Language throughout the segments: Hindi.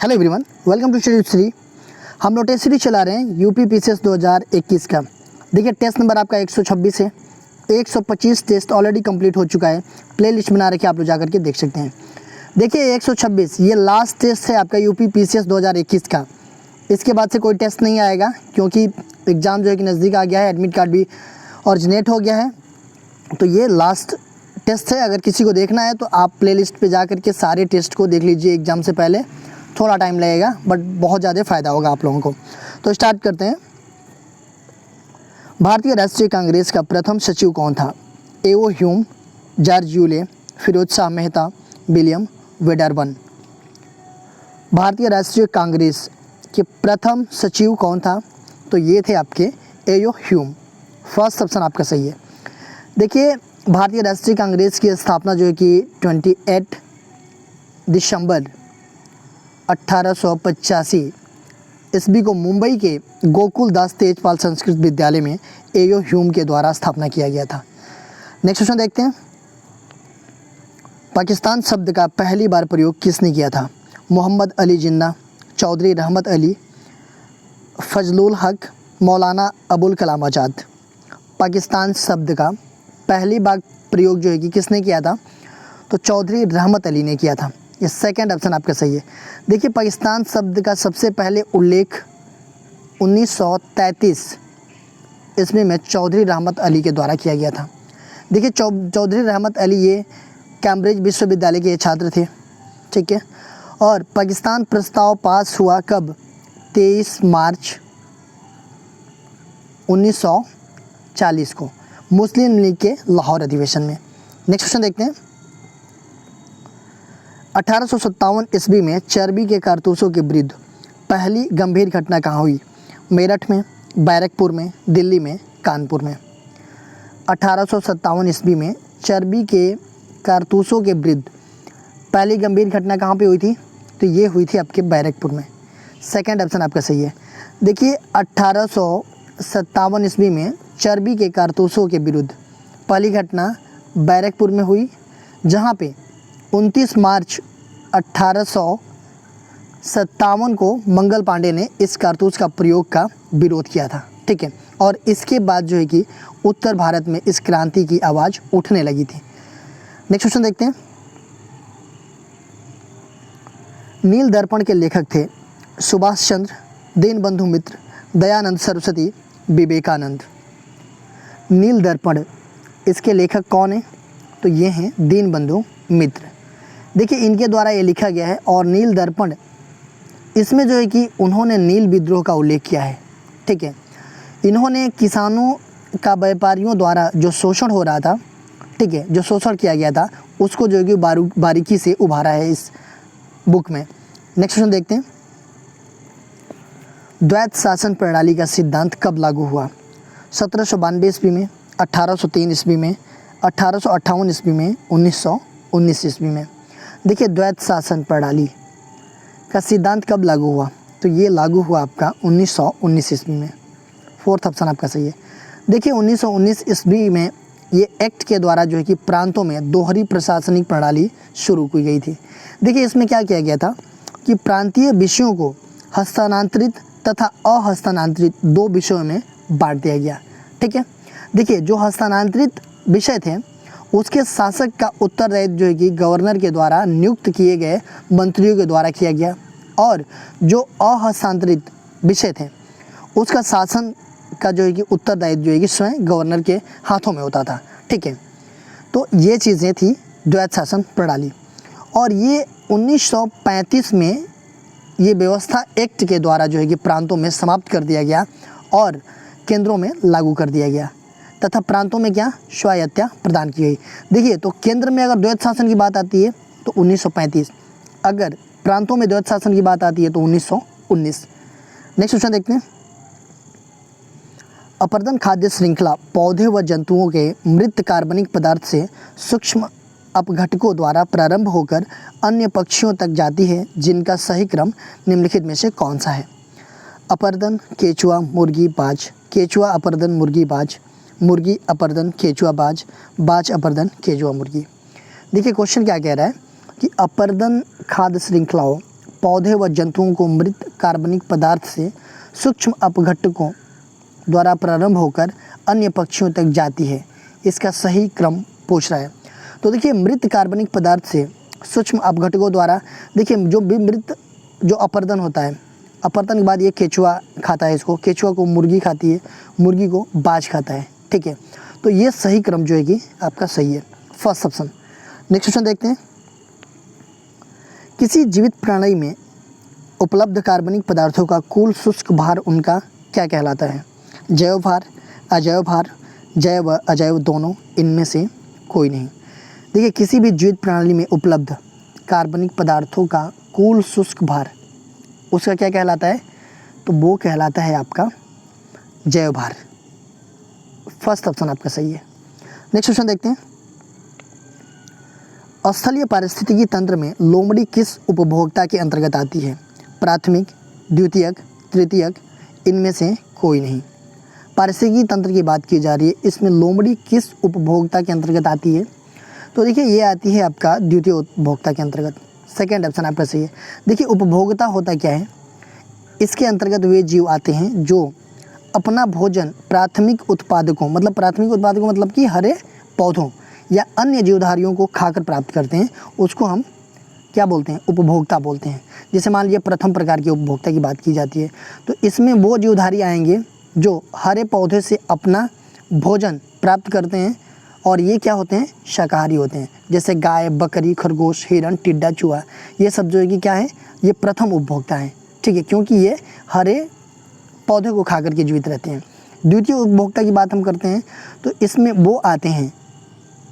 Hello everyone, welcome to study Shri. हम लोग टेस्ट सीरीज चला रहे हैं यूपी पीसीएस 2021 का। देखिए टेस्ट नंबर आपका 126 है। 125 टेस्ट ऑलरेडी कंप्लीट हो चुका है। प्ले लिस्ट बना रखी, आप लोग जाकर के देख सकते हैं। देखिए 126 ये लास्ट टेस्ट है आपका यूपी पीसीएस 2021 का। इसके बाद से कोई टेस्ट नहीं आएगा क्योंकि एग्ज़ाम जो है कि नज़दीक आ गया है, एडमिट कार्ड भी ऑरिजिनेट हो गया है। तो ये लास्ट टेस्ट है। अगर किसी को देखना है तो आप प्ले लिस्ट पर जा करके सारे टेस्ट को देख लीजिए। एग्ज़ाम से पहले थोड़ा टाइम लगेगा बट बहुत ज़्यादा फ़ायदा होगा आप लोगों को। तो स्टार्ट करते हैं। भारतीय राष्ट्रीय कांग्रेस का प्रथम सचिव कौन था? A O Hume, George Yule, Firoz Shah Mehta, William Wedderburn. भारतीय राष्ट्रीय कांग्रेस के प्रथम सचिव कौन था? तो ये थे आपके एओ ह्यूम। फर्स्ट ऑप्शन आपका सही है। देखिए भारतीय राष्ट्रीय कांग्रेस की स्थापना जो है कि 28 दिसंबर 1885 ईस्वी को मुंबई के गोकुल दास तेजपाल संस्कृत विद्यालय में एओ ह्यूम के द्वारा स्थापना किया गया था। नेक्स्ट क्वेश्चन देखते हैं। पाकिस्तान शब्द का पहली बार प्रयोग किसने किया था? मोहम्मद अली जिन्ना, चौधरी रहमत अली, फजलुल हक, मौलाना अबुल कलाम आज़ाद। पाकिस्तान शब्द का पहली बार प्रयोग जो है कि किसने किया था? तो चौधरी रहमत अली ने किया था। ये सेकंड ऑप्शन आपका सही है। देखिए पाकिस्तान शब्द का सबसे पहले उल्लेख 1933 ईस्वी में चौधरी रहमत अली के द्वारा किया गया था। देखिए चौधरी रहमत अली ये कैम्ब्रिज विश्वविद्यालय के छात्र थे, ठीक है। और पाकिस्तान प्रस्ताव पास हुआ कब? 23 मार्च 1940 को मुस्लिम लीग के लाहौर अधिवेशन में। नेक्स्ट क्वेश्चन देखते हैं। 1857 ईस्वी में चर्बी के कारतूसों के विरुद्ध पहली गंभीर घटना कहाँ हुई? मेरठ में, बैरकपुर में, दिल्ली में, कानपुर में। 1857 ईस्वी में चर्बी के कारतूसों के विरुद्ध पहली गंभीर घटना कहाँ पे हुई थी? तो ये हुई थी आपके बैरकपुर में। सेकंड ऑप्शन आपका सही है। देखिए 1857 ईस्वी में चर्बी के कारतूसों के विरुद्ध पहली घटना बैरकपुर में हुई, जहाँ पे 29 मार्च 1857 को मंगल पांडे ने इस कारतूस का प्रयोग का विरोध किया था, ठीक है। और इसके बाद जो है कि उत्तर भारत में इस क्रांति की आवाज़ उठने लगी थी। नेक्स्ट क्वेश्चन देखते हैं। नील दर्पण के लेखक थे सुभाष चंद्र, दीनबंधु मित्र, दयानंद सरस्वती, विवेकानंद। नील दर्पण इसके लेखक कौन है? तो ये हैं दीनबंधु मित्र। देखिए इनके द्वारा ये लिखा गया है। और नील दर्पण इसमें जो है कि उन्होंने नील विद्रोह का उल्लेख किया है, ठीक है। इन्होंने किसानों का व्यापारियों द्वारा जो शोषण हो रहा था, ठीक है, जो शोषण किया गया था उसको जो है कि बारीकी से उभारा है इस बुक में। नेक्स्ट क्वेश्चन देखते हैं। द्वैत शासन प्रणाली का सिद्धांत कब लागू हुआ? 1792 ईस्वी में, 1803 ईस्वी में, 1858 ईस्वी में, 1919 ईस्वी में। देखिए द्वैत शासन प्रणाली का सिद्धांत कब लागू हुआ? तो ये लागू हुआ आपका 1919 ईस्वी में। फोर्थ ऑप्शन आपका सही है। देखिए 1919 ईस्वी में ये एक्ट के द्वारा जो है कि प्रांतों में दोहरी प्रशासनिक प्रणाली शुरू की गई थी। देखिए इसमें क्या किया गया था कि प्रांतीय विषयों को हस्तांतरित तथा अहस्तांतरित दो विषयों में बांट दिया गया, ठीक है। देखिए जो हस्तांतरित विषय थे उसके शासक का उत्तरदायित्व जो है कि गवर्नर के द्वारा नियुक्त किए गए मंत्रियों के द्वारा किया गया, और जो अहस्तांतरित विषय थे उसका शासन का जो है कि उत्तरदायित्व जो है कि स्वयं गवर्नर के हाथों में होता था, ठीक है। तो ये चीज़ें थी द्वैत शासन प्रणाली। और ये 1935 में ये व्यवस्था एक्ट के द्वारा जो है कि प्रांतों में समाप्त कर दिया गया और केंद्रों में लागू कर दिया गया, तथा प्रांतों में क्या स्वायत्तता प्रदान की गई। देखिए तो केंद्र में अगर द्वैत शासन की बात आती है तो 1935, अगर प्रांतों में द्वैत शासन की बात आती है तो 1919। नेक्स्ट क्वेश्चन देखते हैं। अपर्दन खाद्य श्रृंखला पौधे व जंतुओं के मृत कार्बनिक पदार्थ से सूक्ष्म अपघटकों द्वारा प्रारंभ होकर अन्य पक्षियों तक जाती है, जिनका सही क्रम निम्नलिखित में से कौन सा है? अपर्दन, केचुआ, मुर्गी, बाज। केचुआ, अपर्दन, मुर्गी, बाज। मुर्गी, अपर्दन, केचुआ, बाज। बाज, अपर्दन, केचुआ, मुर्गी। देखिए क्वेश्चन क्या कह रहा है कि अपर्दन खाद्य श्रृंखलाओं पौधे व जंतुओं को मृत कार्बनिक पदार्थ से सूक्ष्म अपघटकों द्वारा प्रारंभ होकर अन्य पक्षियों तक जाती है, इसका सही क्रम पूछ रहा है। तो देखिए मृत कार्बनिक पदार्थ से सूक्ष्म अपघटकों द्वारा, देखिए जो भी मृत जो अपरदन होता है, अपरदन के बाद ये केचुआ खाता है इसको, केचुआ को मुर्गी खाती है, मुर्गी को बाज खाता है, ठीक है। तो ये सही क्रम जो है कि आपका सही है, फर्स्ट ऑप्शन। नेक्स्ट क्वेश्चन देखते हैं, किसी जीवित प्राणी में उपलब्ध कार्बनिक पदार्थों का कुल शुष्क भार उनका क्या कहलाता है? जैव भार, अजैव भार, जैव व अजैव दोनों, इनमें से कोई नहीं। देखिए किसी भी जीवित प्रणाली में उपलब्ध कार्बनिक पदार्थों का कुल शुष्क भार उसका क्या कहलाता है? तो वो कहलाता है आपका जैव भार। फर्स्ट ऑप्शन आपका सही है। नेक्स्ट क्वेश्चन देखते हैं, स्थलीय पारिस्थितिकी तंत्र में लोमड़ी किस उपभोक्ता के अंतर्गत आती है? प्राथमिक, द्वितीयक, तृतीयक, इनमें से कोई नहीं। पारिस्थितिकी तंत्र की बात की जा रही है, इसमें लोमड़ी किस उपभोक्ता के अंतर्गत आती है? तो देखिए ये आती है आपका द्वितीय उपभोक्ता के अंतर्गत। सेकेंड ऑप्शन आपका सही है। देखिए उपभोक्ता होता क्या है, इसके अंतर्गत वे जीव आते हैं जो अपना भोजन प्राथमिक उत्पादकों मतलब कि हरे पौधों या अन्य जीवधारियों को खाकर प्राप्त करते हैं, उसको हम क्या बोलते हैं? उपभोक्ता बोलते हैं। जैसे मान लीजिए प्रथम प्रकार के उपभोक्ता की बात की जाती है, तो इसमें वो जीवधारी आएंगे जो हरे पौधे से अपना भोजन प्राप्त करते हैं, और ये क्या होते हैं? शाकाहारी होते हैं। जैसे गाय, बकरी, खरगोश, हिरण, टिड्डा, चूहा, ये सब जो है कि क्या है? ये प्रथम उपभोक्ता हैं, ठीक है, क्योंकि ये हरे पौधे को खा करके जीवित रहते हैं। द्वितीय उपभोक्ता की बात हम करते हैं, तो इसमें वो आते हैं,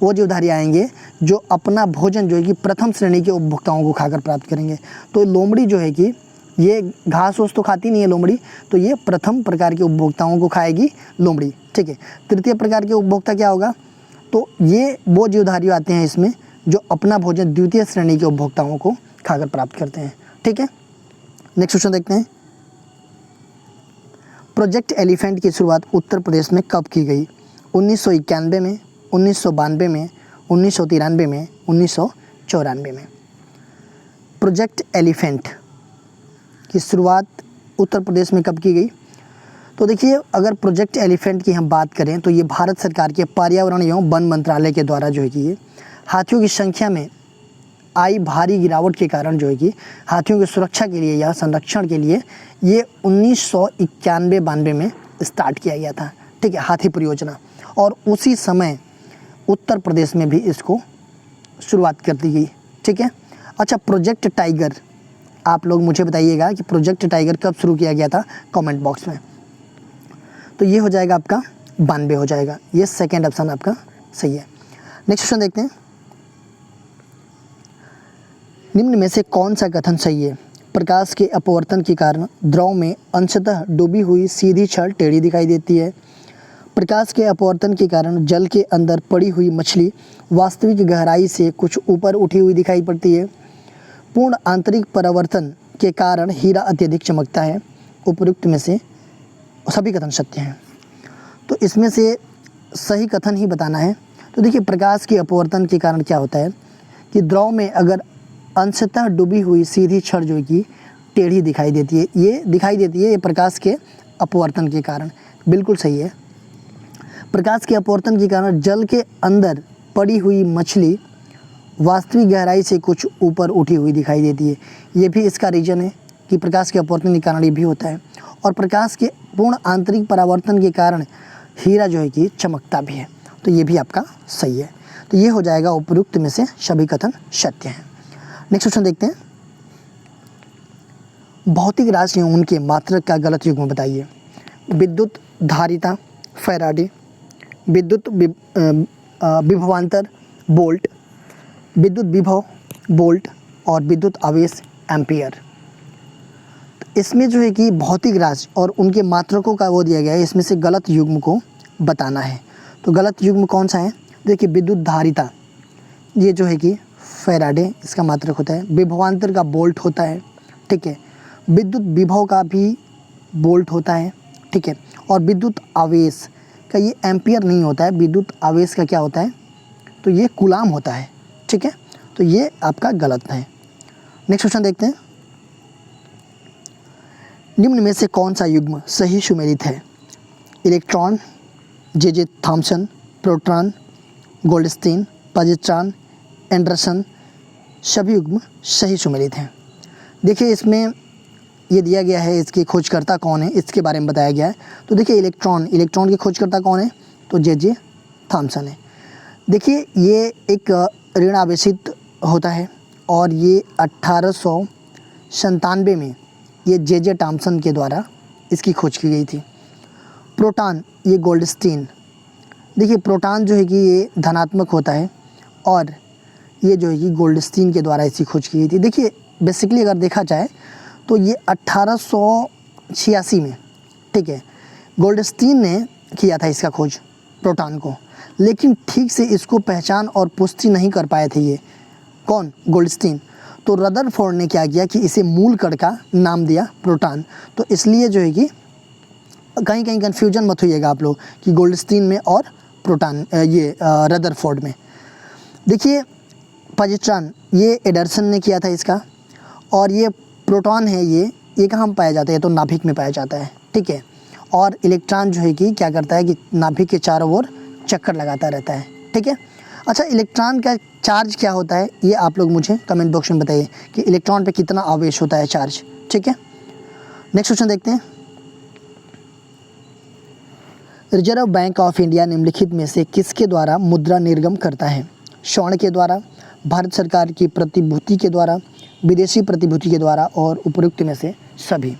वो जीवधारी आएंगे जो अपना भोजन जो है कि प्रथम श्रेणी के उपभोक्ताओं को खाकर प्राप्त करेंगे। तो लोमड़ी जो है कि ये घास वूस तो खाती नहीं है लोमड़ी, तो ये प्रथम प्रकार के उपभोक्ताओं को खाएगी लोमड़ी, ठीक है। तृतीय प्रकार के उपभोक्ता क्या होगा? तो ये वो जीवधारी आते हैं इसमें जो अपना भोजन द्वितीय श्रेणी के उपभोक्ताओं को खाकर प्राप्त करते हैं, ठीक है। नेक्स्ट क्वेश्चन देखते हैं, प्रोजेक्ट एलिफेंट की शुरुआत उत्तर प्रदेश में कब की गई? 1991 में, 1992 में, 1993 में, 1994 में। प्रोजेक्ट एलिफेंट की शुरुआत उत्तर प्रदेश में कब की गई? तो देखिए अगर प्रोजेक्ट एलिफेंट की हम बात करें तो ये भारत सरकार के पर्यावरण एवं वन मंत्रालय के द्वारा जो है कि ये हाथियों की संख्या में आई भारी गिरावट के कारण जो है कि हाथियों की सुरक्षा के लिए या संरक्षण के लिए ये 1991-92 में स्टार्ट किया गया था, ठीक है, हाथी परियोजना। और उसी समय उत्तर प्रदेश में भी इसको शुरुआत कर दी गई, ठीक है। अच्छा, प्रोजेक्ट टाइगर, आप लोग मुझे बताइएगा कि प्रोजेक्ट टाइगर कब शुरू किया गया था, कमेंट बॉक्स में। तो ये हो जाएगा आपका 92 हो जाएगा, ये सेकेंड ऑप्शन आपका सही है। नेक्स्ट क्वेश्चन देखते हैं, निम्न में से कौन सा कथन सही है? प्रकाश के अपवर्तन के कारण द्रव में अंशतः डूबी हुई सीधी छड़ टेढ़ी दिखाई देती है। प्रकाश के अपवर्तन के कारण जल के अंदर पड़ी हुई मछली वास्तविक गहराई से कुछ ऊपर उठी हुई दिखाई पड़ती है। पूर्ण आंतरिक परावर्तन के कारण हीरा अत्यधिक चमकता है। उपयुक्त में से सभी कथन सत्य हैं, तो इसमें से सही कथन ही बताना है। तो देखिए प्रकाश के अपवर्तन के कारण क्या होता है कि द्रव में अगर अंशतः डूबी हुई सीधी छड़ जो कि टेढ़ी दिखाई देती है, ये प्रकाश के अपवर्तन के कारण, बिल्कुल सही है। प्रकाश के अपवर्तन के कारण जल के अंदर पड़ी हुई मछली वास्तविक गहराई से कुछ ऊपर उठी हुई दिखाई देती है, ये भी इसका रीजन है कि प्रकाश के अपवर्तन के कारण ये भी होता है। और प्रकाश के पूर्ण आंतरिक परावर्तन के कारण हीरा जो है कि चमकता भी है, तो ये भी आपका सही है। तो ये हो जाएगा उपयुक्त में से सभी कथन सत्य हैं। नेक्स्ट क्वेश्चन देखते हैं, भौतिक राशि एवं उनके मात्रक का गलत युग्म बताइए। विद्युत धारिता फैराडे, विद्युत विभवांतर वोल्ट, विद्युत विभव वोल्ट और विद्युत आवेश एम्पियर। इसमें जो है कि भौतिक राशि और उनके मात्रकों का वो दिया गया है, इसमें से गलत युग्म को बताना है। तो गलत युग्म कौन सा है? देखिए विद्युत धारिता, ये जो है कि फैराडे इसका मात्रक होता है। विभवांतर का वोल्ट होता है, ठीक है। विद्युत विभव का भी वोल्ट होता है, ठीक है। और विद्युत आवेश का ये एम्पियर नहीं होता है, विद्युत आवेश का क्या होता है? तो ये कूलाम होता है, ठीक है। तो ये आपका गलत है। नेक्स्ट क्वेश्चन देखते हैं, निम्न में से कौन सा युग्म सही सुमेलित है? Electron, J Thomson, proton, Goldstein, positron, Anderson, सभी युग्म सही सुमेलित हैं। देखिए इसमें ये दिया गया है, इसके खोजकर्ता कौन है इसके बारे में बताया गया है। तो देखिए इलेक्ट्रॉन के खोजकर्ता कौन है? तो जे थॉमसन है। देखिए ये एक ऋण आवेशित होता है और ये 1897 में ये जे थॉमसन के द्वारा इसकी खोज की गई थी। प्रोटॉन, ये गोल्डस्टीन। देखिए प्रोटॉन जो है कि ये धनात्मक होता है और ये जो है कि गोल्डस्टीन के द्वारा इसकी खोज की गई थी। देखिए बेसिकली अगर देखा जाए तो ये 1886 में, ठीक है, गोल्डस्टीन ने किया था इसका खोज प्रोटॉन को, लेकिन ठीक से इसको पहचान और पुष्टि नहीं कर पाए थे ये कौन? गोल्डस्टीन। तो रदरफोर्ड ने क्या किया कि इसे मूल कण का नाम दिया प्रोटॉन। तो इसलिए जो है कि कहीं कहीं कन्फ्यूजन मत होइएगा आप लोग कि गोल्डस्टीन में और प्रोटॉन ये रदरफोर्ड में। देखिए पॉजिट्रॉन, ये एंडरसन ने किया था इसका, और ये प्रोटॉन है ये कहाँ पाया जाता है? तो नाभिक में पाया जाता है, ठीक है। और इलेक्ट्रॉन जो है कि क्या करता है कि नाभिक के चारों ओर चक्कर लगाता रहता है, ठीक है। अच्छा, इलेक्ट्रॉन का चार्ज क्या होता है ये आप लोग मुझे कमेंट बॉक्स में बताइए कि इलेक्ट्रॉन पे कितना आवेश होता है चार्ज, ठीक है। नेक्स्ट क्वेश्चन देखते हैं। रिजर्व बैंक ऑफ इंडिया निम्नलिखित में से किसके द्वारा मुद्रा निर्गम करता है? स्वर्ण के द्वारा, भारत सरकार की प्रतिभूति के द्वारा, विदेशी प्रतिभूति के द्वारा, और उपरोक्त में से सभी।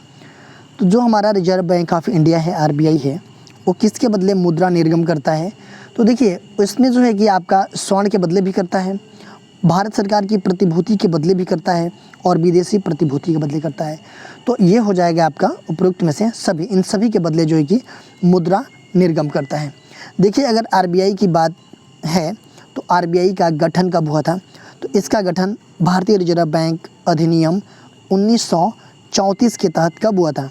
तो जो हमारा रिजर्व बैंक ऑफ इंडिया है, आरबीआई है, वो किसके बदले मुद्रा निर्गम करता है? तो देखिए इसमें जो है कि आपका स्वर्ण के बदले भी करता है, भारत सरकार की प्रतिभूति के बदले भी करता है, और विदेशी प्रतिभूति के बदले करता है। तो ये हो जाएगा आपका उपरोक्त में से सभी, इन सभी के बदले जो है कि मुद्रा निर्गम करता है। देखिए अगर आरबीआई की बात है तो आरबीआई का गठन कब हुआ था? तो इसका गठन भारतीय रिजर्व बैंक अधिनियम 1934 के तहत कब हुआ था?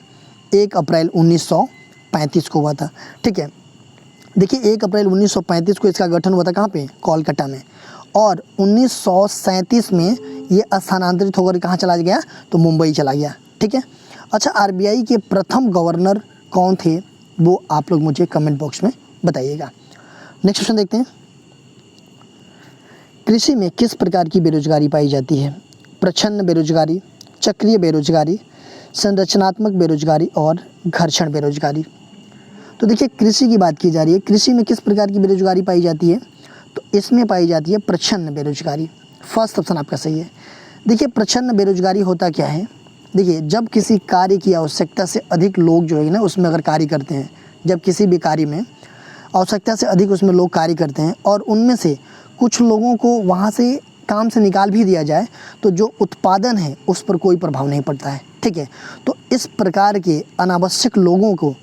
1 अप्रैल 1935 को हुआ था, ठीक है। देखिए 1 अप्रैल 1935 को इसका गठन हुआ था, कहाँ पे? कोलकाता में। और 1937 में ये स्थानांतरित होकर कहाँ चला गया? तो मुंबई चला गया, ठीक है। अच्छा, आरबीआई के प्रथम गवर्नर कौन थे वो आप लोग मुझे कमेंट बॉक्स में बताइएगा। नेक्स्ट क्वेश्चन देखते हैं। कृषि में किस प्रकार की बेरोजगारी पाई जाती है? प्रच्छन्न बेरोजगारी, चक्रीय बेरोजगारी, संरचनात्मक बेरोजगारी और घर्षण बेरोजगारी। तो देखिए कृषि की बात की जा रही है, कृषि में किस प्रकार की बेरोजगारी पाई जाती है? तो इसमें पाई जाती है प्रच्छन्न बेरोजगारी। फर्स्ट ऑप्शन आपका सही है। देखिए प्रच्छन्न बेरोजगारी होता क्या है? देखिए जब किसी कार्य की आवश्यकता से अधिक लोग जो है ना उसमें अगर कार्य करते हैं, जब किसी भी कार्य में आवश्यकता से अधिक उसमें लोग कार्य करते हैं और उनमें से कुछ लोगों को वहाँ से काम से निकाल भी दिया जाए तो जो उत्पादन है उस पर कोई प्रभाव नहीं पड़ता है, ठीक है। तो इस प्रकार के अनावश्यक लोगों को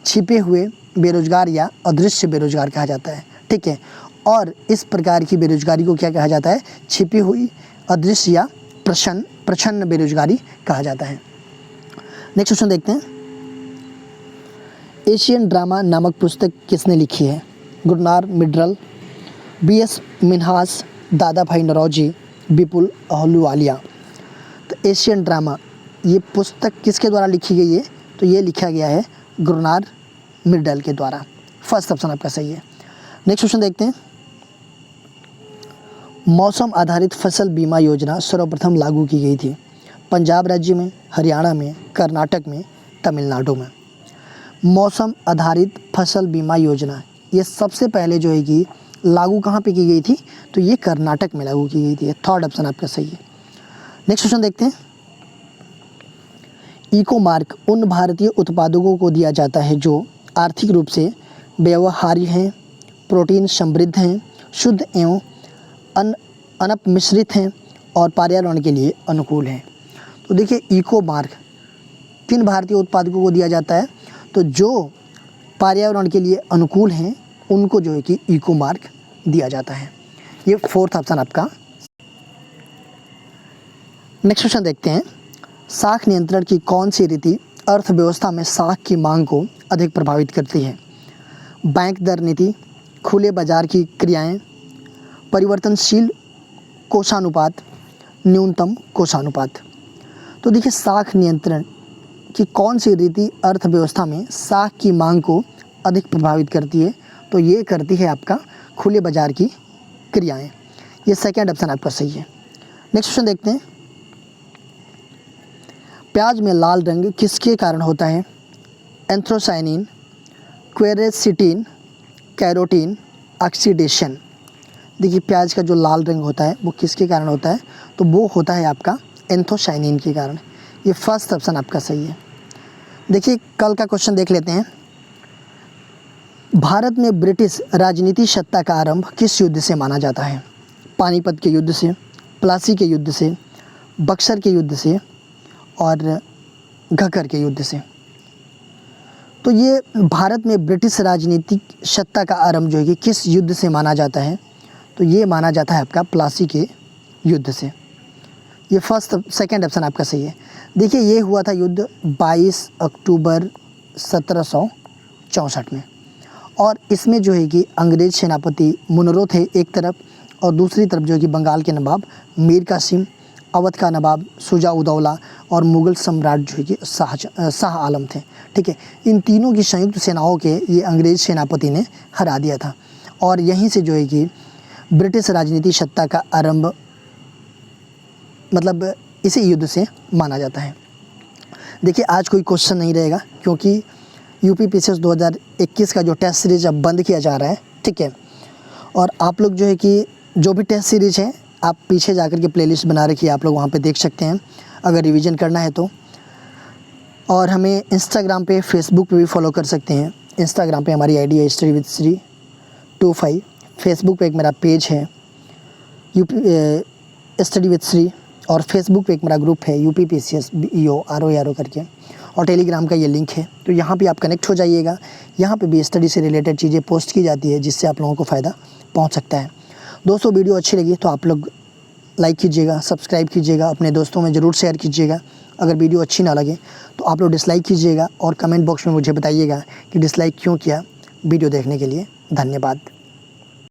छिपे हुए बेरोजगार या अदृश्य बेरोजगार कहा जाता है, ठीक है। और इस प्रकार की बेरोजगारी को क्या कहा जाता है? छिपी हुई, अदृश्य या प्रच्छन्न बेरोजगारी कहा जाता है। नेक्स्ट क्वेश्चन देखते हैं। एशियन ड्रामा नामक पुस्तक किसने लिखी है? गुरनार मिडरल, बीएस मिन्हास, दादा भाई नौरोजी, विपुल अहलूवालिया। तो एशियन ड्रामा ये पुस्तक किसके द्वारा लिखी गई है? तो ये लिखा गया है गुरनार मिडल के द्वारा। फर्स्ट ऑप्शन आपका सही है। नेक्स्ट क्वेश्चन देखते हैं। मौसम आधारित फसल बीमा योजना सर्वप्रथम लागू की गई थी पंजाब राज्य में, हरियाणा में, कर्नाटक में, तमिलनाडु में। मौसम आधारित फसल बीमा योजना ये सबसे पहले जो है कि लागू कहाँ पे की गई थी? तो ये कर्नाटक में लागू की गई थी। थर्ड ऑप्शन आपका सही है। नेक्स्ट क्वेश्चन देखते हैं। इको मार्क उन भारतीय उत्पादकों को दिया जाता है जो आर्थिक रूप से व्यवहार्य हैं, प्रोटीन समृद्ध हैं, शुद्ध एवं अनपमिश्रित हैं और पर्यावरण के लिए अनुकूल हैं। तो देखिए इको मार्क किन भारतीय उत्पादकों को दिया जाता है? तो जो पर्यावरण के लिए अनुकूल हैं उनको जो है कि इको मार्क दिया जाता है। ये फोर्थ ऑप्शन आपका। नेक्स्ट क्वेश्चन देखते हैं। साख नियंत्रण की कौन सी रीति अर्थव्यवस्था में साख की मांग को अधिक प्रभावित करती है? बैंक दर नीति, खुले बाजार की क्रियाएं, परिवर्तनशील कोषानुपात, न्यूनतम कोषानुपात। तो देखिए साख नियंत्रण कि कौन सी रीति अर्थव्यवस्था में साख की मांग को अधिक प्रभावित करती है? तो ये करती है आपका खुले बाजार की क्रियाएं। ये सेकंड ऑप्शन आपका सही है। नेक्स्ट क्वेश्चन देखते हैं। प्याज में लाल रंग किसके कारण होता है? Anthocyanin, क्वेरेसिटिन, carotene, oxidation. देखिए प्याज का जो लाल रंग होता है वो किसके कारण होता है? तो वो होता है आपका एंथ्रोसाइनिन के कारण। ये फर्स्ट ऑप्शन आपका सही है। देखिए कल का क्वेश्चन देख लेते हैं। भारत में ब्रिटिश राजनीति सत्ता का आरंभ किस युद्ध से माना जाता है? पानीपत के युद्ध से, प्लासी के युद्ध से, बक्सर के युद्ध से और घकर के युद्ध से। तो ये भारत में ब्रिटिश राजनीतिक सत्ता का आरंभ जो है कि किस युद्ध से माना जाता है? तो ये माना जाता है आपका प्लासी के युद्ध से। ये सेकंड ऑप्शन आपका सही है। देखिए ये हुआ था युद्ध 22 अक्टूबर 1764 में, और इसमें जो है कि अंग्रेज सेनापति मुनरो थे एक तरफ, और दूसरी तरफ जो है कि बंगाल के नवाब मीर कासिम, अवध का नवाब शुजा उदौला और मुग़ल सम्राट जो है कि शाह आलम थे। ठीक है, इन तीनों की संयुक्त सेनाओं के ये अंग्रेज सेनापति ने हरा दिया था, और यहीं से जो है कि ब्रिटिश राजनीति सत्ता का आरंभ मतलब इसी युद्ध से माना जाता है। देखिए आज कोई क्वेश्चन नहीं रहेगा क्योंकि यूपी पीसीएस 2021 का जो टेस्ट सीरीज अब बंद किया जा रहा है। ठीक है, और आप लोग जो है कि जो भी टेस्ट सीरीज है आप पीछे जाकर के प्लेलिस्ट बना रखी है, आप लोग वहाँ पे देख सकते हैं अगर रिवीजन करना है तो। और हमें इंस्टाग्राम पे, फेसबुक पे भी फॉलो कर सकते हैं। इंस्टाग्राम पे हमारी आईडी है स्टडी विद श्री 25, फेसबुक पे एक मेरा पेज है स्टडी विद श्री, और फेसबुक पे एक मेरा ग्रुप है यूपी पीसीएस BEO RO करके, और टेलीग्राम का ये लिंक है। तो यहाँ पे आप कनेक्ट हो जाइएगा। यहाँ पे भी स्टडी से रिलेटेड चीज़ें पोस्ट की जाती है जिससे आप लोगों को फ़ायदा पहुँच सकता है। दोस्तों वीडियो अच्छी लगी तो आप लोग लाइक कीजिएगा, सब्सक्राइब कीजिएगा, अपने दोस्तों में ज़रूर शेयर कीजिएगा। अगर वीडियो अच्छी ना लगे तो आप लोग डिसलाइक कीजिएगा, और कमेंट बॉक्स में मुझे बताइएगा कि डिसलाइक क्यों किया। वीडियो देखने के लिए धन्यवाद।